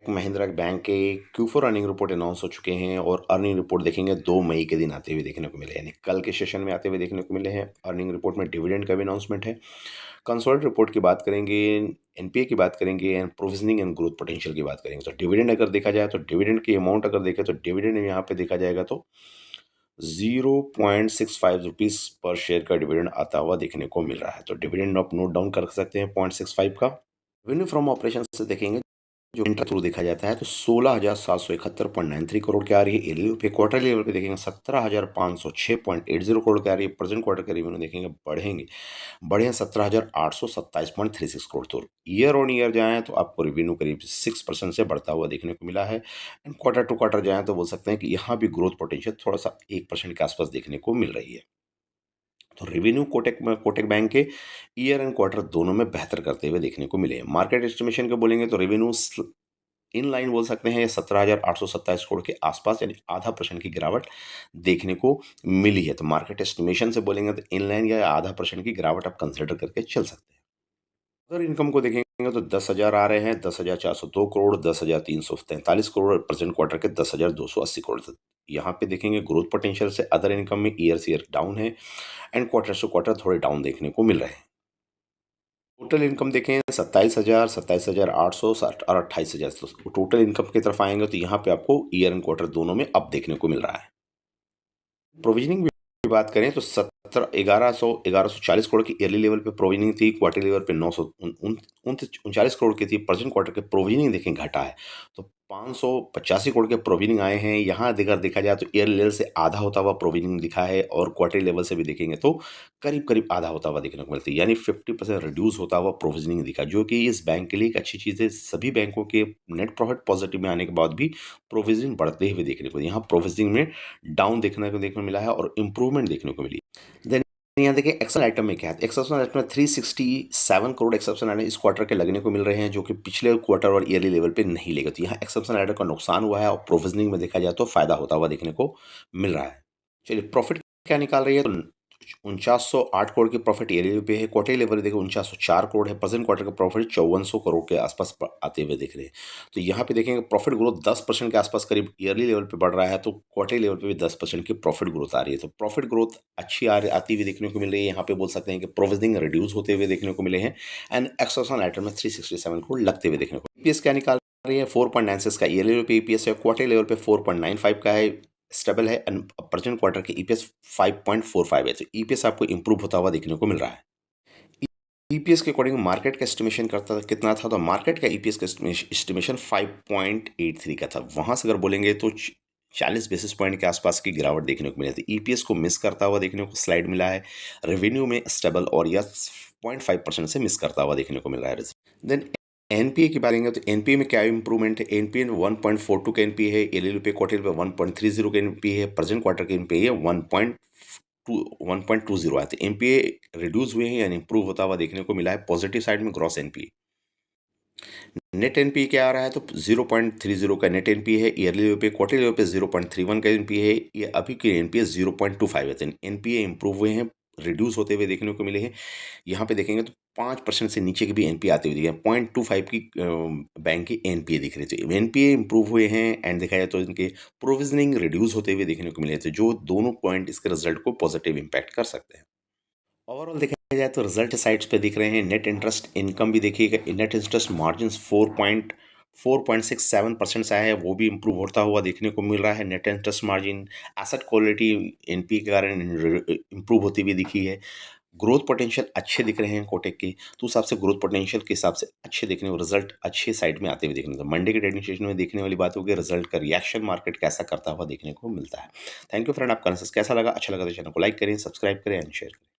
Mahindra bank के Q4 earning report announce हो चुके हैं और अर्निंग रिपोर्ट देखेंगे 2 मई के दिन आते हुए देखने को मिले, यानी कल के सेशन में आते हुए देखने को मिले हैं। अर्निंग रिपोर्ट में डिविडेंड का भी अनाउंसमेंट है। कंसोलिडेटेड रिपोर्ट की बात करेंगे, एनपीए की बात करेंगे and provisioning and growth potential की बात करेंगे। तो डिविडेंड अगर देखा जाए तो डिविडेंड की अमाउंट अगर देखें तो डिविडेंड यहाँ पे देखा जाएगा तो 0.65 रुपीज़ पर शेयर का डिविडेंड आता हुआ देखने को मिल रहा है। तो डिविडेंड आप नोट डाउन कर सकते हैं 0.65 का। रेवेन्यू फ्रॉम ऑपरेशन से देखेंगे जो इंटर थ्रू देखा जाता है तो 16,771.93 करोड़ की आ रही है। ईयरली पे क्वार्टरली लेवल पे देखेंगे 17,506.80 करोड़ की आ रही है। प्रेजेंट क्वार्टर का रेवेन्यू देखेंगे बढ़े 17,827.36 करोड़। तो ईयर ऑन ईयर जाएँ तो आपको रेवेन्यू करीब 6% से बढ़ता हुआ देखने को मिला है। एंड क्वार्टर टू क्वार्टर जाएँ तो बोल सकते हैं कि यहाँ भी ग्रोथ पोटेंशियल थोड़ा सा 1% के आसपास देखने को मिल रही है। तो रेवेन्यू कोटक बैंक के ईयर एंड क्वार्टर दोनों में बेहतर करते हुए देखने को मिले हैं। मार्केट एस्टिमेशन के बोलेंगे तो रेवेन्यू इन लाइन बोल सकते हैं 17,827 करोड़ के आसपास, यानी आधा % की गिरावट देखने को मिली है। तो मार्केट एस्टिमेशन से बोलेंगे तो इन लाइन या आधा % की गिरावट आप कंसिडर करके चल सकते हैं। अगर इनकम को देखेंगे तो 10,000 आ रहे हैं, 10,402 करोड़, 10,343 करोड़, प्रेजेंट क्वार्टर के 10,280 करोड़। यहाँ पे देखेंगे ग्रोथ पोटेंशियल से अदर इनकम में ईयर से ईयर डाउन है एंड क्वार्टर से क्वार्टर थोड़े डाउन देखने को मिल रहे हैं। टोटल इनकम देखें 27,000, 27,800 और 28,000। तो टोटल इनकम की तरफ आएंगे तो यहाँ पे आपको ईयर एंड क्वार्टर दोनों में अप देखने को मिल रहा है। प्रोविजनिंग की बात करें तो 1140 करोड़ की ईयरली लेवल पे प्रोविजनिंग थी, क्वार्टरली लेवल पे 939 करोड़ की थी। प्रेजेंट क्वार्टर के प्रोविजनिंग देखें घटा है तो 585 करोड़ के प्रोविजनिंग आए हैं। यहाँ देखा जाए तो ईयर लेवल से आधा होता हुआ प्रोविजनिंग दिखा है और क्वार्टरली लेवल से भी देखेंगे तो करीब करीब आधा होता हुआ देखने को मिलता है, यानी 50% रिड्यूस होता हुआ प्रोविजनिंग दिखा, जो कि इस बैंक के लिए एक अच्छी चीज़ है। सभी बैंकों के नेट प्रॉफिट पॉजिटिव में आने के बाद भी प्रोविजनिंग बढ़ते हुए देखने को, यहाँ प्रोविजनिंग में डाउन देखने को मिला है और इंप्रूवमेंट देखने को मिली। देन यहाँ देखिए एक्सेप्शनल आइटम में क्या है, एक्सेप्शनल आइटम में 367 करोड़ एक्सेप्शनल आइटम इस क्वार्टर के लगने को मिल रहे हैं, जो कि पिछले क्वार्टर और ईयरली लेवल पे नहीं लेगा। तो यहाँ एक्सेप्शनल आइटम का नुकसान हुआ है और प्रोविजनिंग में देखा जाए तो फायदा होता हुआ देखने को मिल रहा है। चलिए प्रॉफिट क्या निकाल रही है तो 4908 करोड़ की प्रॉफिट ईयरली पे है। क्वार्टरली लेवल देखो 4904 करोड़ है। प्रेजेंट क्वार्टर का प्रॉफिट 5400 करोड़ के आसपास आते हुए दिख रहे हैं। तो यहाँ पे देखेंगे प्रॉफिट ग्रोथ 10% के आसपास करीब ईयरली लेवल पे बढ़ रहा है, तो क्वार्टरली लेवल पे भी 10% की प्रॉफिट ग्रोथ आ रही है। तो प्रॉफिट ग्रोथ अच्छी आती हुई देखने को मिल रही है। यहाँ पे बोल सकते हैं कि प्रोविजनिंग रिड्यूस होते हुए देखने को मिले हैं एंड एक्सेप्शनल आइटम में 367 करोड़ लगते हुए देखने को। ईपीएस क्या निकाल रही है 4.96 का ईयरली लेवल पे ईपीएस है, क्वार्टरली लेवल पे 4.95 का है, स्टेबल है। एंड प्रेजेंट क्वार्टर के ईपीएस 5.45 है। तो ईपीएस आपको इंप्रूव होता हुआ देखने को मिल रहा है। ईपीएस के अकॉर्डिंग मार्केट का एस्टिमेशन करता था कितना था, तो मार्केट का ईपीएस का एस्टिमेशन 5.83 का था। वहां से अगर बोलेंगे तो 40 बेसिस पॉइंट के आसपास की गिरावट देखने को मिली थी। ईपीएस को मिस करता हुआ देखने को स्लाइड मिला है। रेवेन्यू में स्टेबल और या 0.5% से मिस करता हुआ देखने को मिल रहा है। देन एनपीए की बात करेंगे तो एनपीए में क्या इंप्रूवमेंट है, एनपीए 1.42 का एनपीए है, ईयरली पे क्वार्टर पे 1.30 का एनपीए है, प्रेजेंट क्वार्टर के एनपीए है 1.20 आए थे। एनपीए रिड्यूस हुए हैं यानी इंप्रूव होता हुआ देखने को मिला है। पॉजिटिव साइड में ग्रॉस एनपीए, नेट एनपीए क्या आ रहा है तो 0.30 का नेट एनपीए है, ईयरली लेवल पे क्वार्टरली लेवल पे 0.31 का एनपीए है, ये अभी के एनपीए 0.25 है। एनपीए इंप्रूव हुए हैं, रिड्यूस होते हुए देखने को मिले हैं। यहाँ पे देखेंगे तो 5% से नीचे की भी एनपीए आते हुए दिखे, 0.25 की बैंक की एनपीए दिख रही थी। एनपीए इंप्रूव हुए हैं एंड देखा जाए तो इनके प्रोविजनिंग रिड्यूस होते हुए देखने को मिले थे, जो दोनों पॉइंट इसके रिजल्ट को पॉजिटिव इंपैक्ट कर सकते हैं। ओवरऑल देखा जाए तो रिजल्ट साइड्स पे दिख रहे हैं। नेट इंटरेस्ट इनकम भी देखिएगा, नेट इंटरेस्ट मार्जिन 4.67% से आया है, वो भी इंप्रूव होता हुआ देखने को मिल रहा है। Net interest margin, asset quality NPA के कारण इंप्रूव होती हुई दिखी है। ग्रोथ पोटेंशियल अच्छे दिख रहे हैं कोटक के, तो उस हिसाब से ग्रोथ पोटेंशियल के हिसाब से अच्छे देखने को रिजल्ट अच्छे साइड में आते हुए देखने को। मंडे के ट्रेडिंग सेशन में देखने वाली बात होगी रिजल्ट का रिएक्शन मार्केट कैसा करता हुआ देखने को मिलता है। थैंक यू फ्रेंड, आपका एनालिसिस कैसा लगा, अच्छा लगा तो चैनल को लाइक करें, सब्सक्राइब करें एंड शेयर करें।